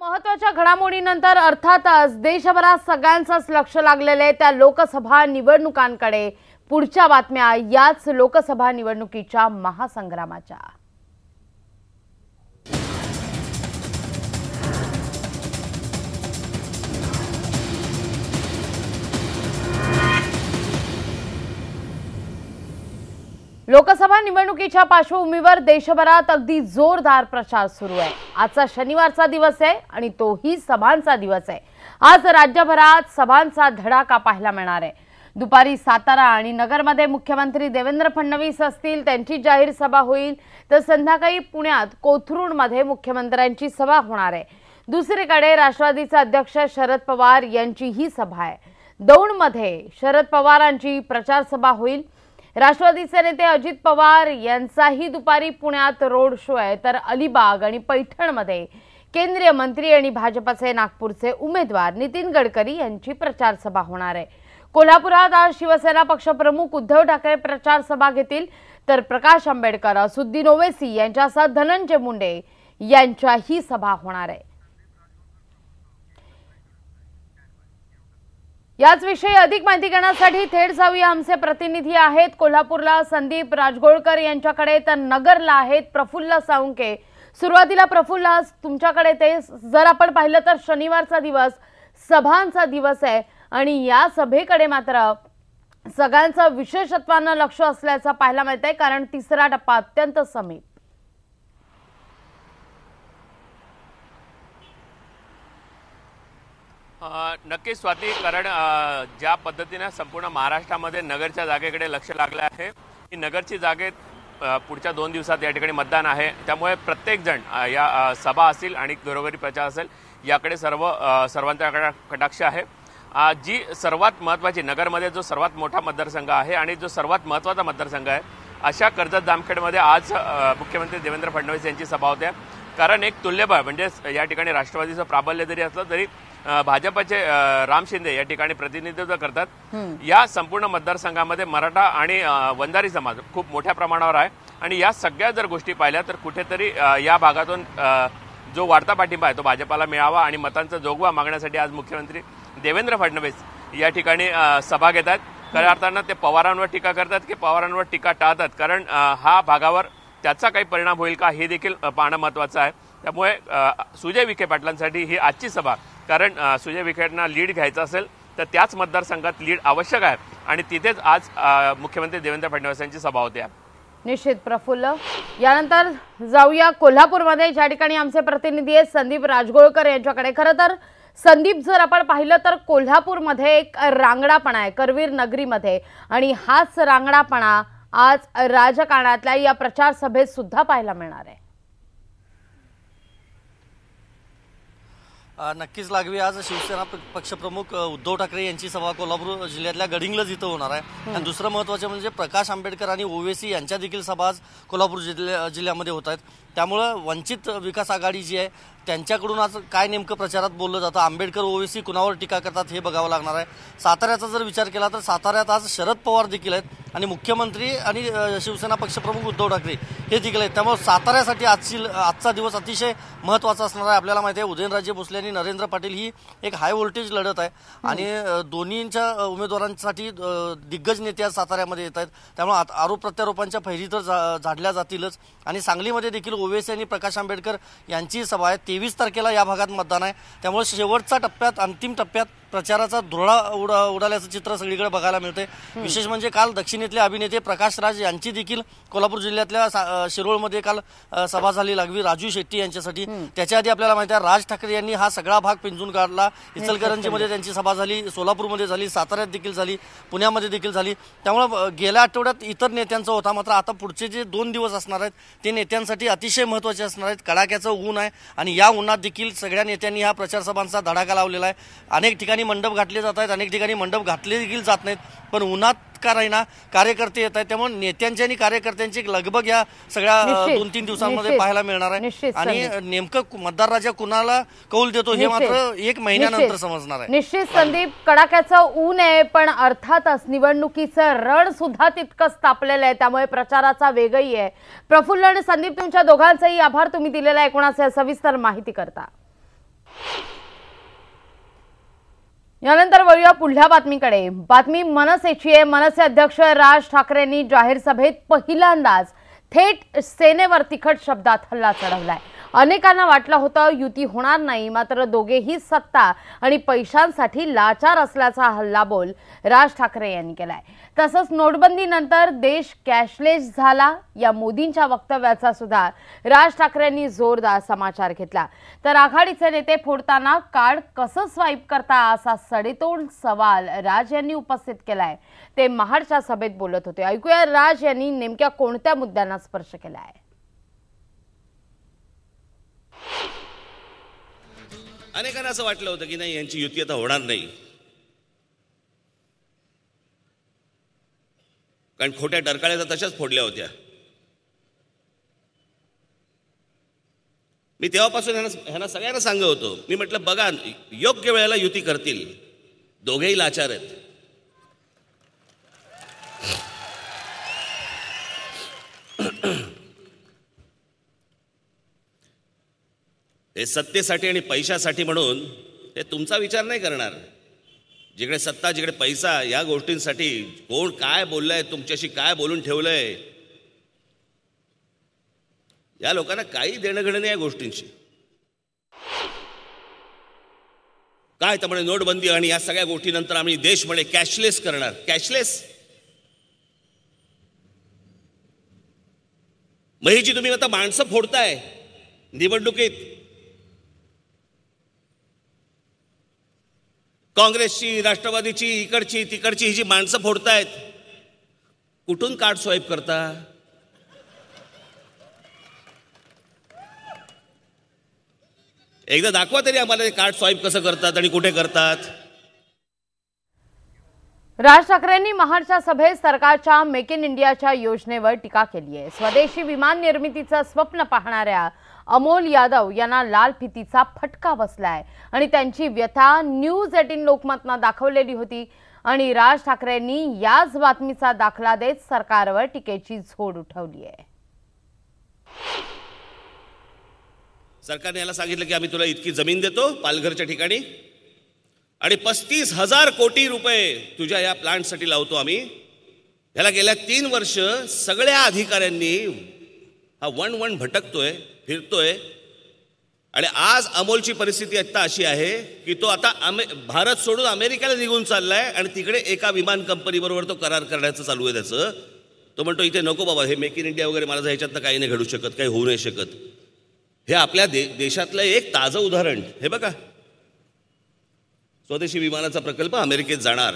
महत्त्वाच्या घडामोडीनंतर अर्थातच देशभरात सगळ्यांचंच लक्ष लागलेलं आहे त्या लोकसभा निवडणुकांकडे। पुढच्या बातम्या याच लोकसभा निवडणुकीच्या महासंग्रामाच्या। लोकसभा निवडणुकीच्या पार्श्वभूमीवर देशभरात अगदी जोरदार प्रचार सुरू आहे। आजचा शनिवारचा दिवस आहे आणि तोही सभांचा दिवस आहे। आज राज्यभरात सभांचा धडाका पाहायला मिळणार आहे। दुपारी सातारा आणि नगरमध्ये मुख्यमंत्री देवेंद्र फडणवीस असतील, त्यांची जाहीर सभा होईल, तर संध्याकाळी पुण्यात कोथरूडमध्ये मुख्यमंत्र्यांची सभा होणार आहे। दुसरीकडे राष्ट्रवादीचे अध्यक्ष शरद पवार यांची ही सभा आहे। दौंडमध्ये शरद पवारांची प्रचार सभा होईल। राष्ट्रवादीचे नेते अजित पवार यांचाही दुपारी पुण्यात रोड शो आहे, तर अलिबाग आणि पैठणमध्ये केंद्रीय मंत्री आणि भाजपचे नागपूरचे उमेदवार नितीन गडकरी यांची प्रचार सभा होणार आहे। कोल्हापुरात आज शिवसेना पक्षप्रमुख उद्धव ठाकरे प्रचार सभा घेतील, तर प्रकाश आंबेडकर, असुद्दीन ओवैसी यांच्यासह धनंजय मुंडे यांच्याही सभा होणार आहे। याच विषयी अधिक माहिती घेण्यासाठी थेट जाऊया, आमचे प्रतिनिधी आहेत कोल्हापूरला संदीप राजगोळकर यांच्याकडे, तर नगरला आहेत प्रफुल्ल साळुंखे। सुरुवातीला प्रफुल्ल, तुमच्याकडे ते जर आपण पाहिलं तर शनिवारचा दिवस सभांचा दिवस आहे आणि या सभेकडे मात्र सगळ्यांचं विशेषत्वानं लक्ष असल्याचं पाहायला मिळतंय, कारण तिसरा टप्पा अत्यंत समीप। नक्कीच स्वाती, कारण ज्या पद्धतीने संपूर्ण महाराष्ट्रामध्ये नगरच्या जागेकडे लक्ष लागले आहे, की नगरची जागेत पुढच्या 2 दिवसात या ठिकाणी मतदान आहे, त्यामुळे प्रत्येक जण या सभा असतील आणि घरोघरी प्रचार असेल याकडे सर्वांचा कटाक्ष आहे। जी सर्वात महत्त्वाची नगरमध्ये जो सर्वात मोठा मतदारसंघ आहे आणि जो सर्वात महत्त्वाचा मतदारसंघ आहे, अशा कर्जत जामखेडमध्ये आज मुख्यमंत्री देवेंद्र फडणवीस यांची सभा होते। कारण एक तुल्यबळ म्हणजे या ठिकाणी राष्ट्रवादीचं प्राबल्य जरी असलं तरी भाजपचे राम शिंदे या ठिकाणी प्रतिनिधित्व करतात। या संपूर्ण मतदारसंघामध्ये मराठा आणि वंजारी समाज खूप मोठ्या प्रमाणावर आहे आणि या सगळ्या जर गोष्टी पाहिल्या तर कुठेतरी या भागातून जो वाढता पाठिंबा आहे तो भाजपाला मिळावा आणि मतांचा जोगवा मागण्यासाठी आज मुख्यमंत्री देवेंद्र फडणवीस या ठिकाणी सभा घेतात। खऱ्या अर्थानं ते पवारांवर टीका करतात की पवारांवर टीका टाळतात, कारण हा भागावर त्याचा काही परिणाम होईल का हे देखील पाहणं महत्त्वाचं आहे। त्यामुळे सुजय विखे पाटलांसाठी ही आजची सभा, कारण सुजय विखेंना लीड घ्यायचं असेल तर त्याच मतदारसंघात लीड आवश्यक आहे आणि तिथेच आज मुख्यमंत्री देवेंद्र फडणवीस यांची सभा होते। निश्चित प्रफुल्ल, यानंतर जाऊया कोल्हापूरमध्ये, ज्या ठिकाणी आमचे प्रतिनिधी आहेत संदीप राजगोळकर यांच्याकडे। खरं तर संदीप, जर आपण पाहिलं तर कोल्हापूरमध्ये एक रांगडापणा आहे करवीर नगरीमध्ये, आणि हाच रांगडापणा आज राजकारणातल्या या प्रचार सभेत सुद्धा पाहायला मिळणार आहे। नक्कीच लागवी, आज शिवसेना पक्षप्रमुख उद्धव ठाकरे यांची सभा कोल्हापूर जिल्ह्यातल्या गडिंग्लज इथं होणार आहे। आणि दुसरं महत्त्वाचं म्हणजे प्रकाश आंबेडकर आणि ओवैसी यांच्या देखील सभा आज कोल्हापूर जिल्ह्यामध्ये होत आहेत। त्यामुळं वंचित विकास आघाडी जी आहे त्यांच्याकडून आज काय नेमकं प्रचारात बोललं जातं, आंबेडकर ओवैसी कुणावर टीका करतात हे बघावं लागणार आहे। साताऱ्याचा जर विचार केला तर साताऱ्यात आज शरद पवार देखील आहेत आणि मुख्यमंत्री आणि शिवसेना पक्षप्रमुख उद्धव ठाकरे हे देखील आहेत। त्यामुळे साताऱ्यासाठी आजचा दिवस अतिशय महत्त्वाचा असणार आहे। आपल्याला माहिती आहे उदयनराजे भोसले आणि नरेंद्र पाटील ही एक हाय व्होल्टेज लढत आहे आणि दोन्हींच्या उमेदवारांसाठी दिग्गज नेते आज साताऱ्यामध्ये येत आहेत। त्यामुळे आरोप प्रत्यारोपांच्या फैरी तर झाडल्या जातीलच। आणि सांगलीमध्ये देखील ओवैसी आणि प्रकाश आंबेडकर यांची सभा आहे। 23 तारखेला या भागात मतदान आहे, त्यामुळे शेवटच्या टप्प्यात, अंतिम टप्प्यात प्रचाराचा धुरळा उडाल्याचं चित्र सगळीकडे बघायला मिळते। विशेष म्हणजे काल दक्षिणेतले अभिनेते प्रकाश राज यांची देखील कोल्हापूर जिल्ह्यातल्या शिरोळमध्ये काल सभा झाली लागवी राजू शेट्टी यांच्यासाठी। त्याच्या आधी आपल्याला माहिती आहे राज ठाकरे यांनी हा सगळा भाग पिंजून काढला। इचलकरंजीमध्ये त्यांची सभा झाली, सोलापूरमध्ये झाली, साताऱ्यात देखील झाली, पुण्यामध्ये देखील झाली। त्यामुळे गेल्या आठवड्यात इतर नेत्यांचा होता, मात्र आता पुढचे जे 2 दिवस असणार आहेत ते नेत्यांसाठी अतिशय महत्त्वाचे असणार आहेत। कडाक्याचं ऊन आहे आणि या उन्हात देखील सगळ्या नेत्यांनी हा प्रचार सभांचा धडाका लावलेला आहे। अनेक ठिकाणी मंडप घातले जात आहेत, अनेक ठिकाणी मंडप घातले देखील जात नाहीत, पण उन्हात का राहीना कार्यकर्ते येत आहेत। त्यामुळे नेत्यांची आणि कार्यकर्त्यांची एक लगबग या सगळ्या 2-3 दिवसांमध्ये पाहायला मिळणार आहे आणि नेमकं मतदार राजा कुणाला कौल देतो हे मात्र 1 महिन्यानंतर समजणार आहे। निश्चित संदीप, कडाक्याचं ऊन आहे, पण अर्थातच निवडणुकीचं रण सुद्धा तितकंच तापलेलं आहे, त्यामुळे प्रचाराचा वेगही आहे। प्रफुल्ल आणि संदीप, तुमच्या दोघांचेही आभार, तुम्ही दिलेल्या एकूणाचे सविस्तर माहिती करता। यानंतर वळूया पुढल्या बातमीकडे। बातमी मनसेची आहे। मनसे अध्यक्ष राज ठाकरेंनी जाहीर सभेत पहिल्यांदाच थेट सेनेवर तिखट शब्दात हल्ला चढवलाय। अनेकांना वाटलं होतं युती होणार नाही, मात्र दोघेही सत्ता आणि पैशांसाठी लाचार असल्याचा हल्लाबोल राज ठाकरे यांनी केलाय। तसंच नोटबंदीनंतर देश कॅशलेस झाला या मोदींच्या वक्तव्याचा सुद्धा राज ठाकरेंनी जोरदार समाचार घेतला। तर आघाडीचे नेते फोडताना कार्ड कसं स्वाईप करता असा सडेतोड सवाल राज यांनी उपस्थित केलाय। ते महाडच्या सभेत बोलत होते। ऐकूया राज यांनी नेमक्या कोणत्या मुद्द्यांना स्पर्श केलाय। अनेकांना असं वाटलं होतं की नाही यांची युती आता होणार नाही, कारण खोट्या डरकाळ्या तर तशाच फोडल्या होत्या। मी तेव्हापासून ह्यांना सगळ्यांना सांगत होतो, मी म्हटलं बघा योग्य वेळेला युती करतील, दोघेही लाचार आहेत। हे सत्तेसाठी आणि पैशासाठी म्हणून हे तुमचा विचार नाही करणार। जिकडे सत्ता जिकडे पैसा या गोष्टींसाठी कोण काय बोललाय, तुमच्याशी काय बोलून ठेवलंय, या लोकांना काही देणं घेणं नाही या गोष्टींशी। काय तर म्हणे नोटबंदी आणि या सगळ्या गोष्टीनंतर आम्ही देश म्हणे कॅशलेस करणार। कॅशलेस मग ही जी तुम्ही आता माणसं फोडताय निवडणुकीत, काँग्रेसची, राष्ट्रवादीची, इकडची तिकडची ही जी माणसं फोडतायत, कुठून कार्ड स्वाईप करता? एकदा दाखवा तरी आम्हाला ते कार्ड स्वाईप कसं करतात आणि कुठे करतात। राज ठाकरेंनी महाडच्या सभेत सरकारच्या मेक इन इंडियाच्या योजनेवर टीका केली आहे। स्वदेशी विमान निर्मितीचं स्वप्न पाहणाऱ्या अमोल यादव यांना लाल फितीचा फटका बसलाय आणि त्यांची व्यथा न्यूज 18 लोकमतनं दाखवलेली होती आणि राज ठाकरेंनी याच बातमीचा दाखला देत सरकारवर टीकेची झोड उठवली आहे। सरकारने याला सांगितलं की आम्ही तुला इतकी जमीन देतो पालघरच्या ठिकाणी आणि 35,000 कोटी रुपये तुझ्या या प्लांटसाठी लावतो आम्ही। याला गेल्या 3 वर्ष सगळ्या अधिकाऱ्यांनी हा वन भटकतोय, फिरतोय आणि आज अमोलची परिस्थिती आता अशी आहे की तो आता भारत सोडून अमेरिकेला निघून चाललाय आणि तिकडे एका विमान कंपनी बरोबर तो करार करण्याचं चालू आहे त्याचं। तो म्हणतो इथे नको बाबा, हे मेक इन इंडिया वगैरे मला ह्याच्यातनं काही नाही घडू शकत, काही होऊ नाही शकत। हे आपल्या देशातलं एक ताजं उदाहरण हे बघा, स्वदेशी विमानाचा प्रकल्प अमेरिकेत जाणार।